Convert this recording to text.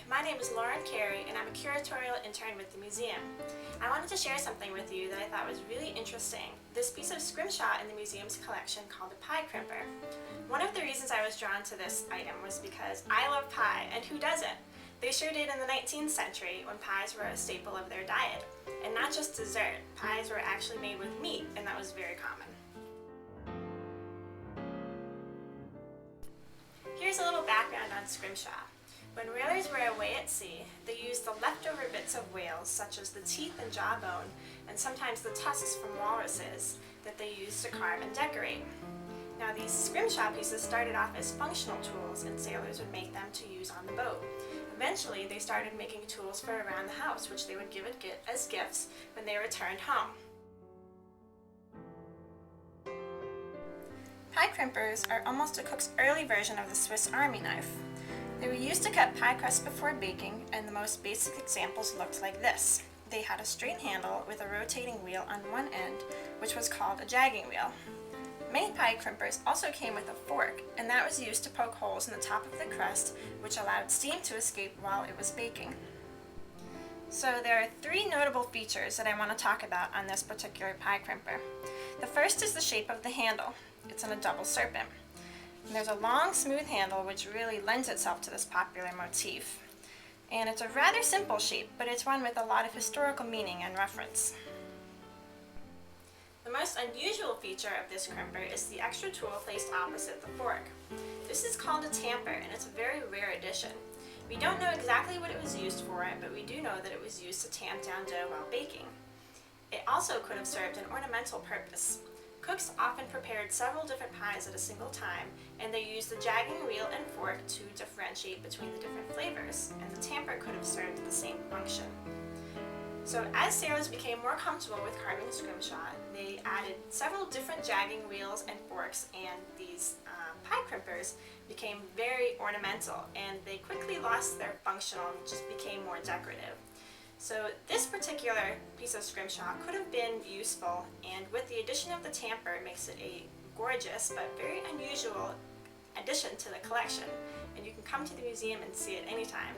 my name is Lauren Carey and I'm a curatorial intern with the museum. I wanted to share something with you that I thought was really interesting. This piece of scrimshaw in the museum's collection called a pie crimper. One of the reasons I was drawn to this item was because I love pie, and who doesn't? They sure did in the 19th century when pies were a staple of their diet. And not just dessert, pies were actually made with meat, and that was very common. Here's a little background on scrimshaw. When whalers were away at sea, they used the leftover bits of whales, such as the teeth and jawbone, and sometimes the tusks from walruses, that they used to carve and decorate. Now these scrimshaw pieces started off as functional tools, and sailors would make them to use on the boat. Eventually, they started making tools for around the house, which they would give as gifts when they returned home. Pie crimpers are almost a cook's early version of the Swiss Army knife. They were used to cut pie crust before baking, and the most basic examples looked like this. They had a straight handle with a rotating wheel on one end, which was called a jagging wheel. Many pie crimpers also came with a fork, and that was used to poke holes in the top of the crust, which allowed steam to escape while it was baking. So there are three notable features that I want to talk about on this particular pie crimper. The first is the shape of the handle. It's in a double serpent. And there's a long, smooth handle which really lends itself to this popular motif. And it's a rather simple shape, but it's one with a lot of historical meaning and reference. The most unusual feature of this crimper is the extra tool placed opposite the fork. This is called a tamper, and it's a very rare addition. We don't know exactly what it was used for, but we do know that it was used to tamp down dough while baking. It also could have served an ornamental purpose. Cooks often prepared several different pies at a single time, and they used the jagging wheel and fork to differentiate between the different flavors, and the tamper could have served the same function. So as sailors became more comfortable with carving scrimshaw, they added several different jagging wheels and forks, and these pie crimpers became very ornamental, and they quickly lost their functional and just became more decorative. So this particular piece of scrimshaw could have been useful, and with the addition of the tamper, it makes it a gorgeous but very unusual addition to the collection, and you can come to the museum and see it anytime.